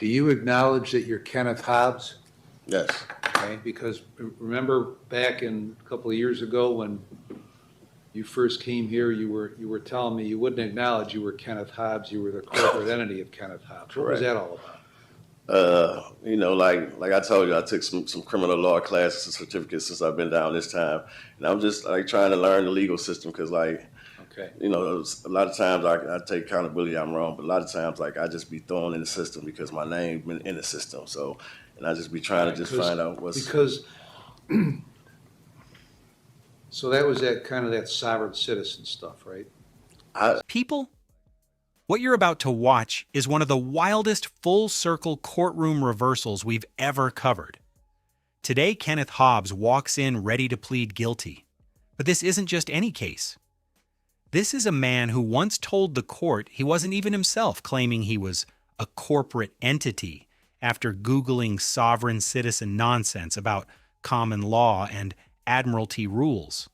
Do you acknowledge that you're Kenneth Hobbs? Yes. Okay, because remember back a couple of years ago when you first came here, you were telling me you wouldn't acknowledge you were Kenneth Hobbs, you were the corporate entity of Kenneth Hobbs. What was that all about? You know, like I told you, I took some criminal law classes and certificates since I've been down this time, and I'm just like trying to learn the legal system because, like, okay, you know, a lot of times I take accountability. I'm wrong, but a lot of times, like, I just be thrown in the system because my name been in the system. So, and I just be trying to just find out what's because. So that was that kind of that sovereign citizen stuff, right? People, what you're about to watch is one of the wildest full-circle courtroom reversals we've ever covered. Today, Kenneth Hobbs walks in ready to plead guilty. But this isn't just any case. This is a man who once told the court he wasn't even himself, claiming he was a corporate entity after Googling sovereign citizen nonsense about common law and admiralty rules.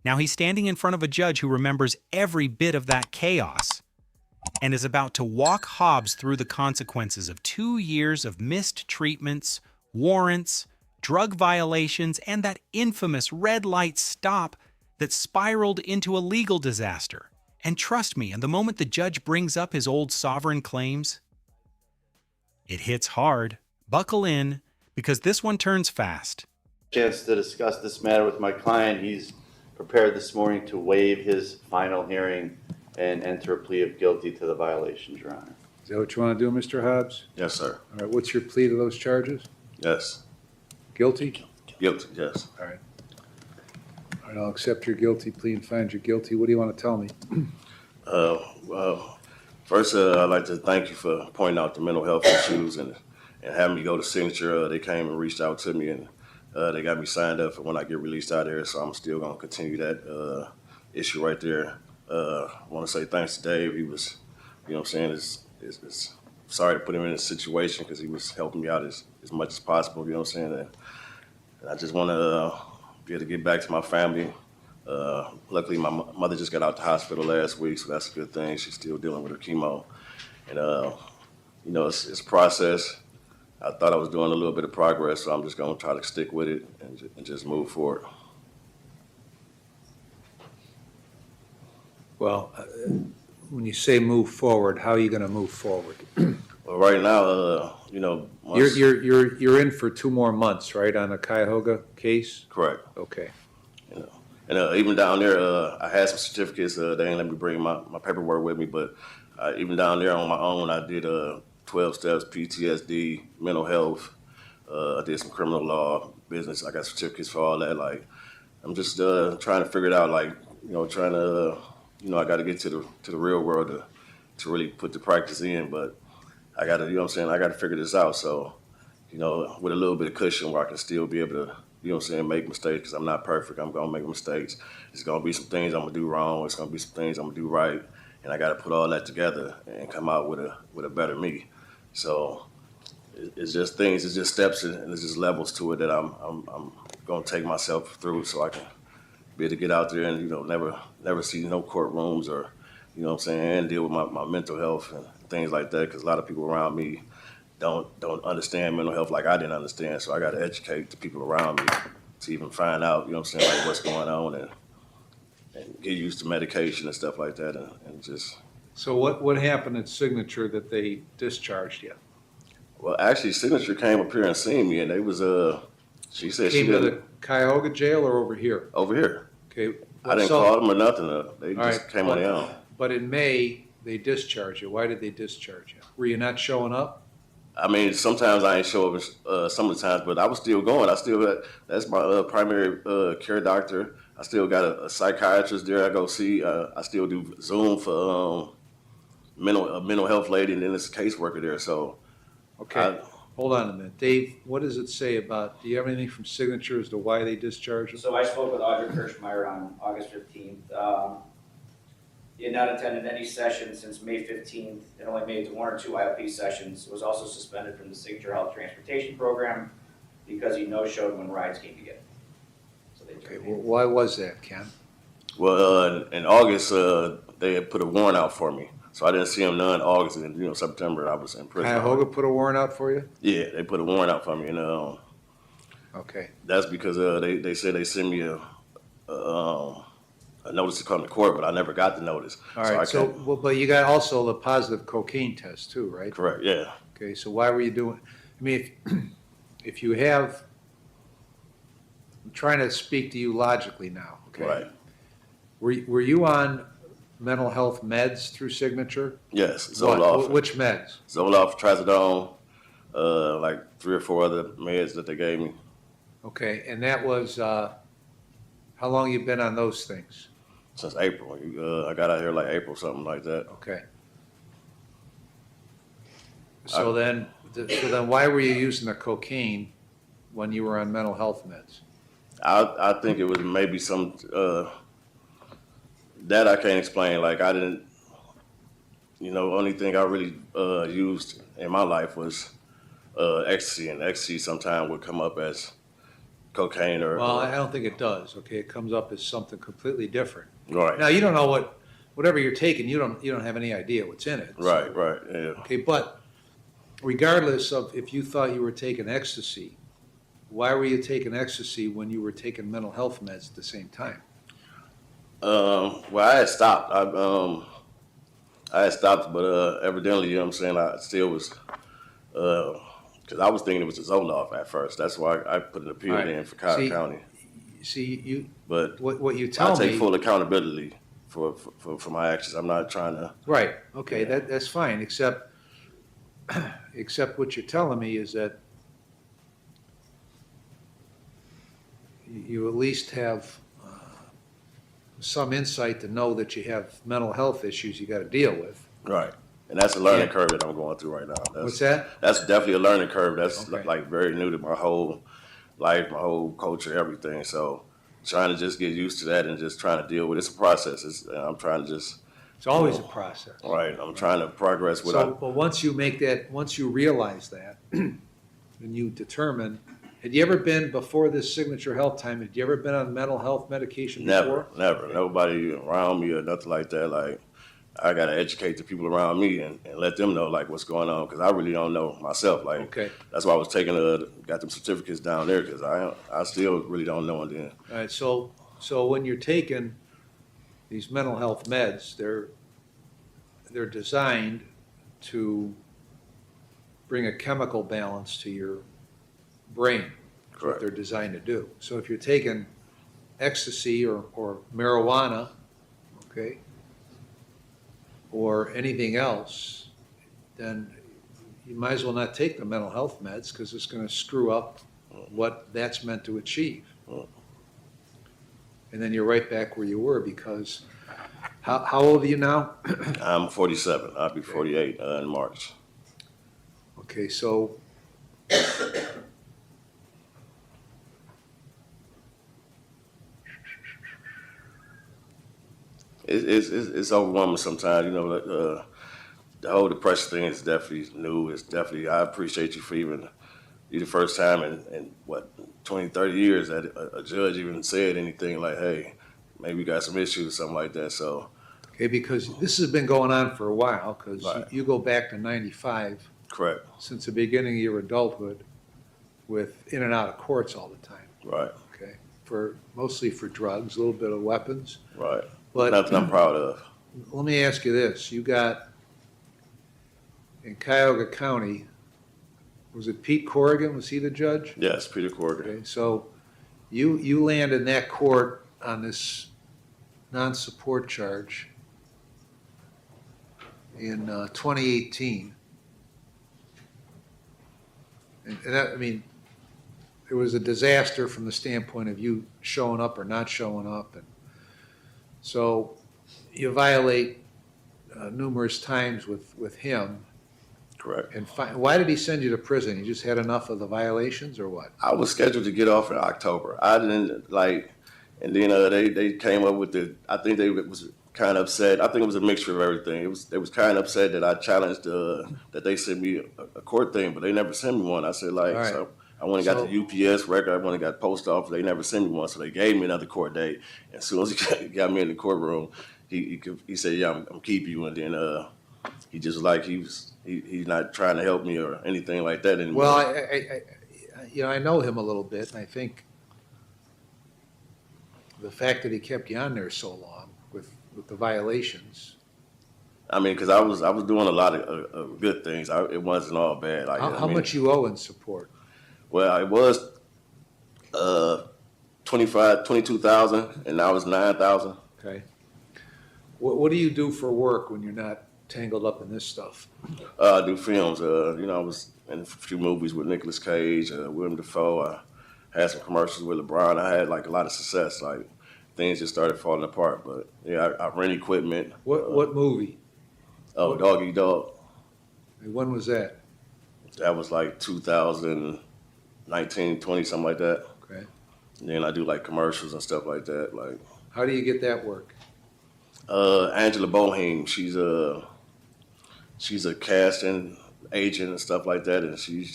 Now he's standing in front of a judge who remembers every bit of that chaos and is about to walk Hobbs through the consequences of 2 years of missed treatments, warrants, drug violations, and that infamous red light stop that spiraled into a legal disaster. And trust me, and the moment the judge brings up his old sovereign claims, it hits hard. Buckle in, because this one turns fast. Chance to discuss this matter with my client. He's prepared this morning to waive his final hearing and enter a plea of guilty to the violations, Your Honor. Is that what you want to do, Mr. Hobbs? Yes, sir. All right, what's your plea to those charges? Yes. Guilty? Guilty. Yes. All right. All right, I'll accept your guilty plea and find you guilty. What do you want to tell me? Well, first, I'd like to thank you for pointing out the mental health issues and having me go to signature. They came and reached out to me, and they got me signed up for when I get released out of here, so I'm still going to continue that issue right there. I want to say thanks to Dave. He was, you know what I'm saying, it's sorry to put him in this situation because he was helping me out as much as possible, you know what I'm saying. And I just want to be able to get back to my family. Luckily, my mother just got out the hospital last week, so that's a good thing. She's still dealing with her chemo. And, you know, it's a process. I thought I was doing a little bit of progress, so I'm just going to try to stick with it and just move forward. Well, when you say move forward, how are you going to move forward? Well, right now, you know, You're in for 2 more months, right, on the Cuyahoga case? correct. Okay. You know, and even down there, I had some certificates. They didn't let me bring my paperwork with me, but even down there on my own, I did 12 steps, PTSD, mental health. I did some criminal law, business. I got certificates for all that. Like, I'm just trying to figure it out. Like, you know, trying to, you know, I got to get to the real world to really put the practice in. But I got to, you know what I'm saying, I got to figure this out. So, you know, with a little bit of cushion where I can still be able to, you know what I'm saying, make mistakes, because I'm not perfect. I'm going to make mistakes. There's going to be some things I'm going to do wrong. There's going to be some things I'm going to do right. And I got to put all that together and come out with a better me. So it's just things, it's just steps, and it's just levels to it that I'm going to take myself through so I can be able to get out there and, you know, never see no courtrooms or, you know what I'm saying, and deal with my mental health and things like that, because a lot of people around me don't understand mental health like I didn't understand. So I got to educate the people around me to even find out, you know what I'm saying, like what's going on and get used to medication and stuff like that and just. So what happened at Signature that they discharged you? Well, actually, Signature came up here and seen me, and they was she said Came she to didn't. the Cuyahoga jail or over here? Over here. Okay. I didn't so- call them or nothing. They All just right, came on their own. But in May, they discharged you. Why did they discharge you? Were you not showing up? I mean, sometimes I ain't show up some of the times, but I was still going. I still had, that's my primary care doctor. I still got a psychiatrist there I go see. I still do Zoom for a mental health lady, and then there's a caseworker there. So, Okay, hold on a minute. Dave, what does it say about, do you have anything from Signature as to why they discharged you? So I spoke with Audrey Kirschmeyer on August 15th. He had not attended any session since May 15th and only made it to 1 or 2 ILP sessions. Was also suspended from the Signature Health Transportation Program because he no-showed when rides came to get him. So they Okay, well, why was that, Ken? well, in August, they had put a warrant out for me So I didn't see him none August and September. I was in prison. Cuyahoga put a warrant out for you? Yeah, they put a warrant out for me, and Okay. that's because they said they sent me a notice to come to court, but I never got the notice. All right, so, well, but you got also the positive cocaine test too, right? Correct. Yeah. Okay, so why were you doing, I mean, if you have, I'm trying to speak to you logically now, okay? Right. Were you on mental health meds through Signature? Yes. What? Zoloft. Which meds? Zoloft, Trazodone, like 3 or 4 other meds that they gave me. Okay, and that was, how long you been on those things? Since April. I got out here like April, something like that. Okay. So then why were you using the cocaine when you were on mental health meds? I think it was maybe some that I can't explain. Like I didn't, only thing I really used in my life was ecstasy, and ecstasy sometimes would come up as cocaine or. Well, I don't think it does, okay? It comes up as something completely different. Right. Now, you don't know whatever you're taking, you don't have any idea what's in it. so- Right. Yeah. Okay, but regardless of if you thought you were taking ecstasy, why were you taking ecstasy when you were taking mental health meds at the same time? Well, I had stopped. I had stopped, but evidently, I still was. Because I was thinking it was a Zoloft at first. That's why I put an appeal Right. in for Cuyahoga County. See, But what you I tell take me. full accountability for my actions. I'm not trying to. Right, okay, Yeah. that's fine, except what you're telling me is that you at least have some insight to know that you have mental health issues you gotta deal with. Right. And that's a learning Yeah. curve that I'm going through right now. What's that? That's definitely a learning curve. That's Okay. like very new to my whole life, my whole culture, everything. So trying to just get used to that and just trying to deal with it. It's a process. I'm trying to just, It's always a process. right, I'm trying to progress So, without, but once you realize that, and you determine, had you ever been, before this Signature Health time, had you ever been on mental health medication before? never. Nobody around me or nothing like that. Like, I got to educate the people around me and let them know like what's going on, because I really don't know myself. Like, Okay, that's why I was got them certificates down there, because I still really don't know. And then, all right, so when you're taking these mental health meds, they're designed to bring a chemical balance to your brain. That's what Correct. they're designed to do. So if you're taking ecstasy or marijuana, okay, or anything else, then you might as well not take the mental health meds, because it's going to screw up what that's meant to achieve. And then you're right back where you were, because how old are you now? I'm 47. I'll be 48 in March. Okay, so It's overwhelming sometimes. The whole depression thing is definitely new. It's definitely, I appreciate you for you the first time in what, 20, 30 years that a judge even said anything like, hey, maybe you got some issues or something like that. So, okay, because this has been going on for a while, because Right. you go back to 95, correct. since the beginning of your adulthood, with in and out of courts all the time, Right. okay? Mostly for drugs, a little bit of weapons. Right. But Nothing I'm proud of. let me ask you this, you got, in Cuyahoga County, was it Pete Corrigan, was he the judge? Yes, Peter Corrigan. Okay, so you land in that court on this non-support charge in 2018. And that, I mean, it was a disaster from the standpoint of you showing up or not showing up. And so you violate numerous times with him. Correct. And why did he send you to prison? You just had enough of the violations, or what? I was scheduled to get off in October. I didn't and then they came up with I think they was kind of upset. I think it was a mixture of everything. They was kind of upset that I challenged that they sent me a court thing, but they never sent me one. I said All right. so I went and got the UPS record. I went and got post office. They never sent me one, so they gave me another court date. As soon as he got me in the courtroom, he said, "Yeah, I'm keeping you." And then he just like he's not trying to help me or anything like that anymore. Well, I know him a little bit, and I think the fact that he kept you on there so long with the violations. I mean, because I was doing a lot of good things. It wasn't all bad. Like, How much you owe in support? Well, it was 22,000, and now it's 9,000. Okay. What do you do for work when you're not tangled up in this stuff? I do films. I was in a few movies with Nicolas Cage, Willem Dafoe. I had some commercials with LeBron. I had like a lot of success. Like things just started falling apart. But yeah, I rent equipment. What movie? Oh, Dog Eat Dog. When was that? That was like 2019, 20, something like that. Okay. And then I do like commercials and stuff like that. Like, How do you get that work? Angela Boheim, she's a casting agent and stuff like that, and she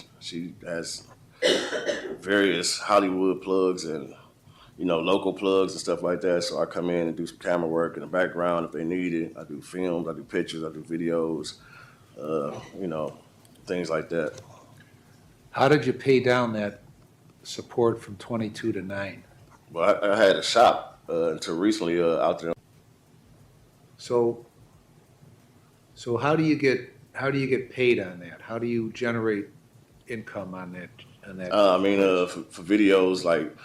has various Hollywood plugs and local plugs and stuff like that. So I come in and do some camera work in the background if they need it. I do films, I do pictures, I do videos, things like that. How did you pay down that support from 22 to 9? Well, I had a shop until recently out there. So how do you get paid on that? How do you generate income on that? For videos like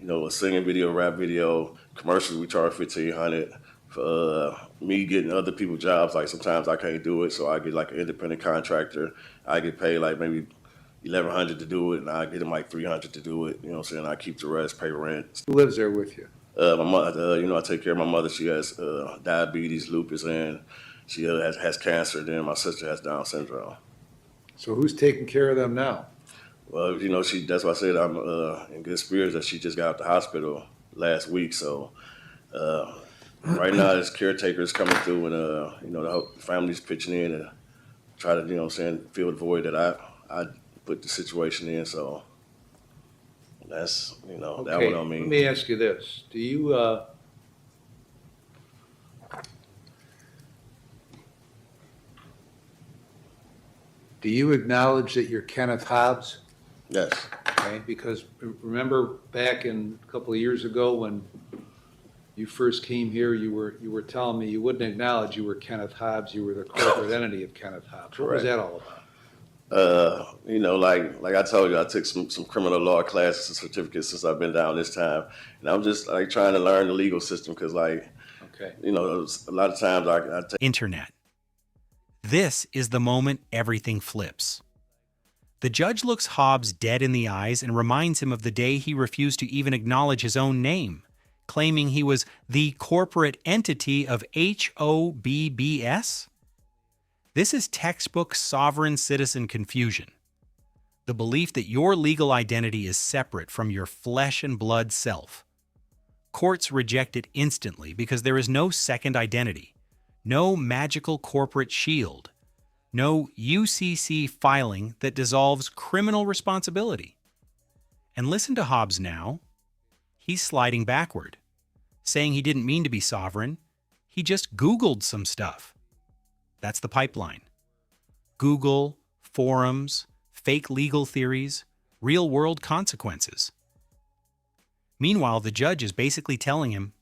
a singing video, rap video, commercials, we charge $1,500. For me getting other people jobs, like sometimes I can't do it, so I get like an independent contractor. I get paid like maybe $1,100 to do it, and I get them like $300 to do it. You know what I'm saying? I keep the rest, pay rent. Who lives there with you? My mother, I take care of my mother. She has diabetes, lupus, and she has cancer. Then my sister has Down syndrome. So who's taking care of them now? Well, that's why I said I'm in good spirits that she just got out the hospital last week. So right now, this caretakers coming through, and the whole family's pitching in and try to, fill the void that I put the situation in. So that's that Okay, what I mean. let me ask you this: Do you acknowledge that you're Kenneth Hobbs? Yes. Okay, because remember back a couple of years ago when you first came here, you were telling me you wouldn't acknowledge you were Kenneth Hobbs. You were the corporate entity of Kenneth Hobbs. What was that all about? Like I told you, I took some criminal law classes and certificates since I've been down this time, and I'm just like trying to learn the legal system because, like, okay, a lot of times I take. Internet. This is the moment everything flips. The judge looks Hobbs dead in the eyes and reminds him of the day he refused to even acknowledge his own name, claiming he was the corporate entity of HOBBS? This is textbook sovereign citizen confusion. The belief that your legal identity is separate from your flesh and blood self. Courts reject it instantly because there is no second identity, no magical corporate shield, no UCC filing that dissolves criminal responsibility. And listen to Hobbs now. He's sliding backward, saying he didn't mean to be sovereign. He just Googled some stuff. That's the pipeline. Google, forums, fake legal theories, real-world consequences. Meanwhile, the judge is basically telling him,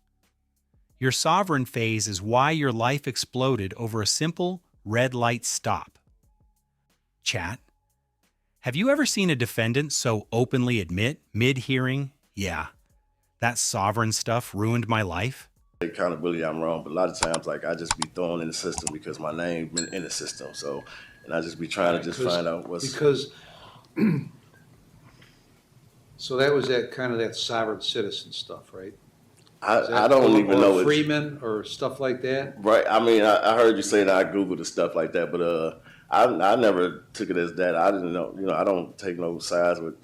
your sovereign phase is why your life exploded over a simple red light stop. Chat, have you ever seen a defendant so openly admit, mid-hearing, yeah, that sovereign stuff ruined my life? Accountability, I'm wrong, but a lot of times, like, I just be thrown in the system because my name been in the system. So, and I just be trying to just find out what's. Because, so that was that sovereign citizen stuff, right? I don't even know. Freeman or stuff like that? Right. I mean, I heard you say that I Googled the stuff like that, but I never took it as that. I didn't know. I don't take no sides with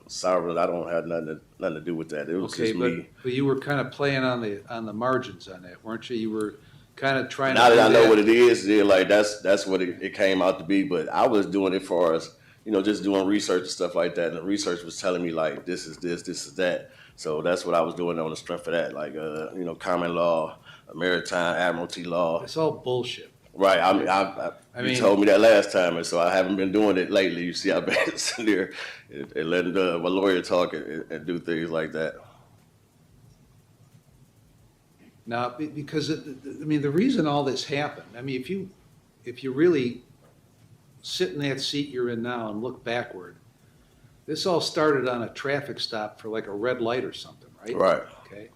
sovereign. I don't have nothing to do with that. It was just me. But you were kind of playing on the margins on that, weren't you? You were kind of trying. Now that I know what it is, yeah, like that's what it came out to be. But I was doing it for us, just doing research and stuff like that. And the research was telling me like this is this, this is that. So that's what I was doing on the strength of that, like common law, maritime admiralty law. It's all bullshit. Right. I You mean- told me that last time, and so I haven't been doing it lately. You see, I've been sitting there and letting my lawyer talk and do things like that. Now, because, I mean, the reason all this happened, I mean, if you really sit in that seat you're in now and look backward, this all started on a traffic stop for like a red light or something, right? Right. Okay.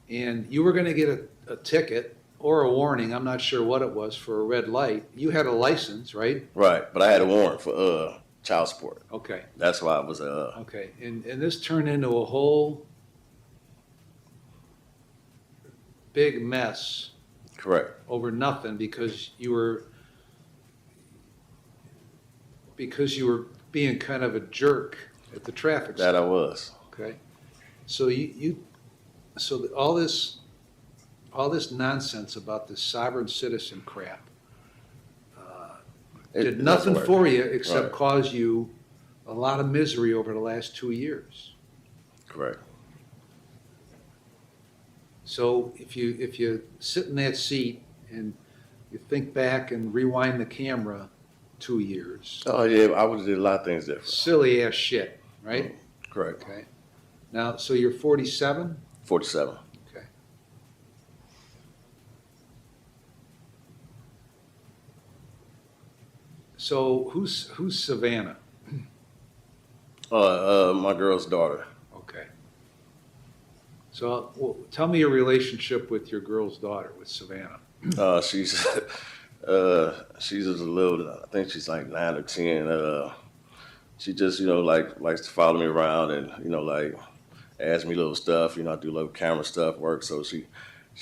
And you were gonna get a ticket or a warning, I'm not sure what it was, for a red light. You had a license, right? Right. But I had a warrant for child support. Okay, That's why I was okay. And this turned into a whole big mess correct. over nothing because you were being kind of a jerk at the traffic That stop. I was. Okay, so so all this nonsense about this sovereign citizen crap It did doesn't nothing work. for you except Right. cause you a lot of misery over the last 2 years. Correct. So if you sit in that seat and you think back and rewind the camera 2 years, Oh yeah, I would have did a lot of things different. silly ass shit, right? Correct. Okay. Now, so you're 47? 47. Okay. So who's Savannah? My girl's daughter. Okay. So well, tell me your relationship with your girl's daughter, with Savannah. She's she's just a little. I think she's like 9 or 10. She just likes to follow me around and like ask me little stuff. I do little camera stuff work. So she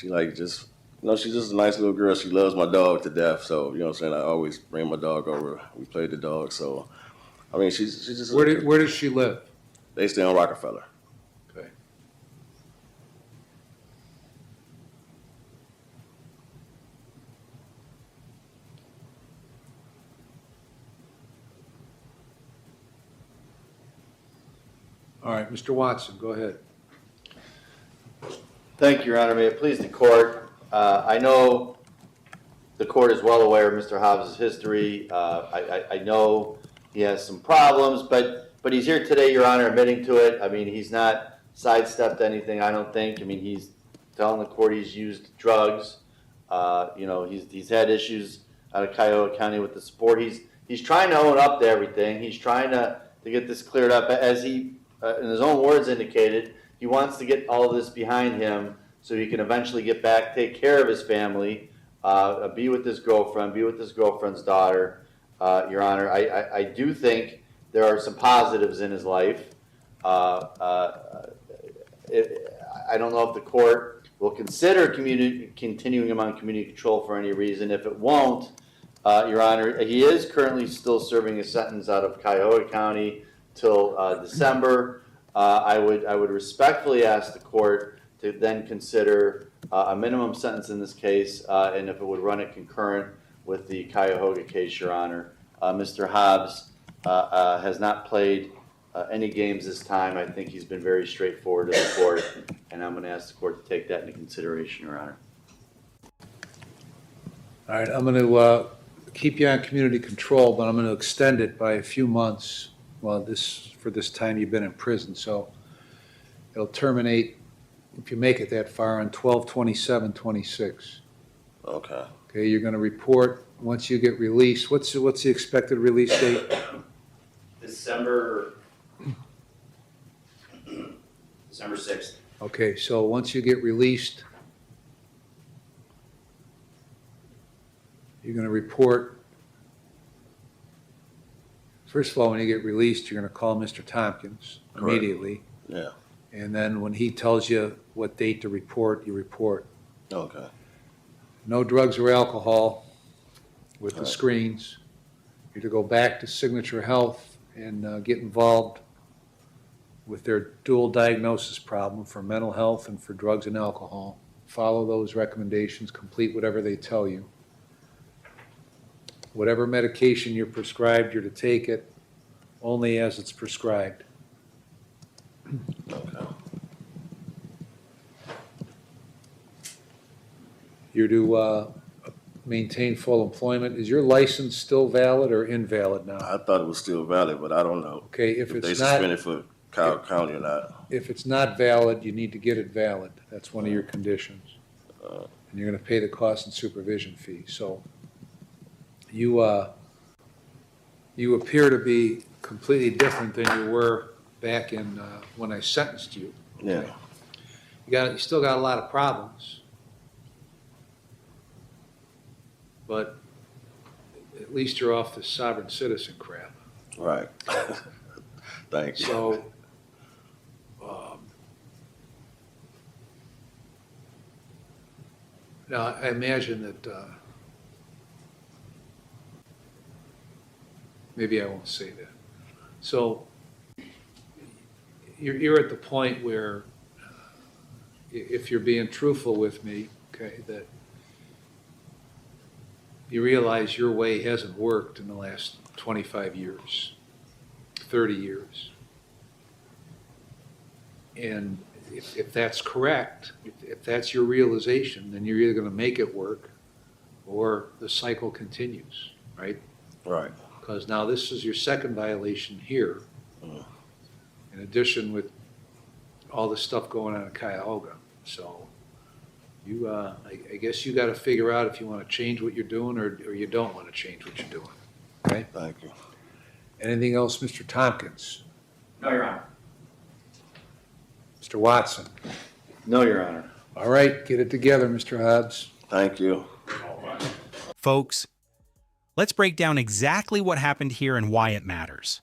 like just she's just a nice little girl. She loves my dog to death. So what I'm saying, I always bring my dog over. We play the dog. So I mean, she's just. Where does she live? They stay on Rockefeller. Okay. All right, Mr. Watson, go ahead. Thank you, Your Honor. May it please the court. I know the court is well aware of Mr. Hobbs' history. I know he has some problems, but he's here today, Your Honor, admitting to it. I mean, he's not sidestepped anything, I don't think. I mean, he's telling the court he's used drugs. He's had issues out of Cuyahoga County with the sport. He's trying to own up to everything. He's trying to get this cleared up. As he, in his own words, indicated, he wants to get all of this behind him so he can eventually get back, take care of his family, be with his girlfriend, be with his girlfriend's daughter. Your Honor, I do think there are some positives in his life. I don't know if the court will consider continuing him on community control for any reason. If it won't, Your Honor, he is currently still serving a sentence out of Cuyahoga County till December. I would respectfully ask the court to then consider a minimum sentence in this case, and if it would run it concurrent with the Cuyahoga case, Your Honor. Mr. Hobbs has not played any games this time. I think he's been very straightforward to the court, and I'm going to ask the court to take that into consideration, Your Honor. All right, I'm going to keep you on community control, but I'm going to extend it by a few months. Well, for this time you've been in prison, so it'll terminate, if you make it that far, on 12/27/26. Okay. Okay, you're going to report once you get released. What's the expected release date? December 6th. Okay, so once you get released, you're going to report. First of all, when you get released, you're going to call Mr. Tompkins Correct. immediately. Yeah. And then when he tells you what date to report, you report. Okay. No drugs or alcohol with the Right. screens. You're to go back to Signature Health and get involved with their dual diagnosis problem for mental health and for drugs and alcohol. Follow those recommendations, complete whatever they tell you. Whatever medication you're prescribed, you're to take it only as it's prescribed. Okay. You're to maintain full employment. Is your license still valid or invalid now? I thought it was still valid, but I don't know Okay, if if they it's not, suspended for Cobb County or not. if it's not valid, you need to get it valid. That's one of your conditions. And you're gonna pay the cost and supervision fee. So you appear to be completely different than you were back in, when I sentenced you. Yeah, You still got a lot of problems. But at least you're off the sovereign citizen crap. right. Thank you. So, now I imagine that, maybe I won't say that. So, you're at the point where, if you're being truthful with me, okay, that you realize your way hasn't worked in the last 25 years, 30 years. And if that's correct, if that's your realization, then you're either going to make it work or the cycle continues, right? Right. Because now this is your second violation here, in addition with all the stuff going on in Cuyahoga. So you, I guess you got to figure out if you want to change what you're doing or you don't want to change what you're doing, okay? Thank you. Anything else, Mr. Tompkins? No, Your Honor. Mr. Watson? No, Your Honor. All right, get it together, Mr. Hobbs. Thank you. Folks, let's break down exactly what happened here and why it matters.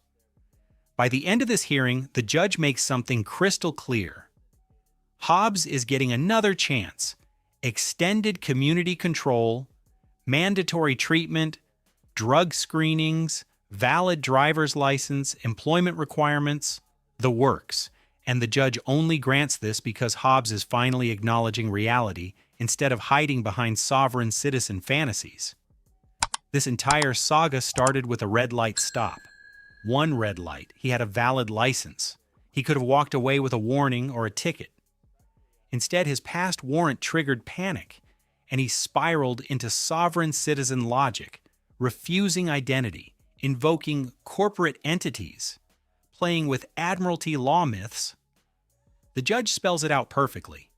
By the end of this hearing, the judge makes something crystal clear. Hobbs is getting another chance. Extended community control, mandatory treatment, drug screenings, valid driver's license, employment requirements, the works. And the judge only grants this because Hobbs is finally acknowledging reality instead of hiding behind sovereign citizen fantasies. This entire saga started with a red light stop. One red light, he had a valid license. He could have walked away with a warning or a ticket. Instead, his past warrant triggered panic, and he spiraled into sovereign citizen logic, refusing identity, invoking corporate entities, playing with admiralty law myths. The judge spells it out perfectly.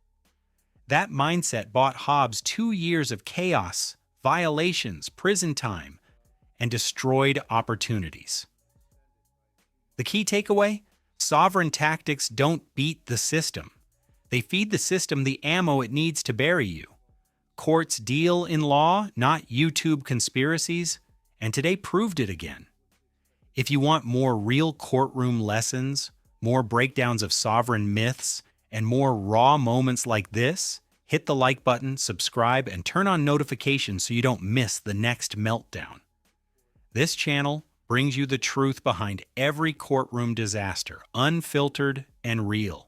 That mindset bought Hobbs 2 years of chaos, violations, prison time, and destroyed opportunities. The key takeaway? Sovereign tactics don't beat the system. They feed the system the ammo it needs to bury you. Courts deal in law, not YouTube conspiracies, and today proved it again. If you want more real courtroom lessons, more breakdowns of sovereign myths, and more raw moments like this, hit the like button, subscribe, and turn on notifications so you don't miss the next meltdown. This channel brings you the truth behind every courtroom disaster, unfiltered and real.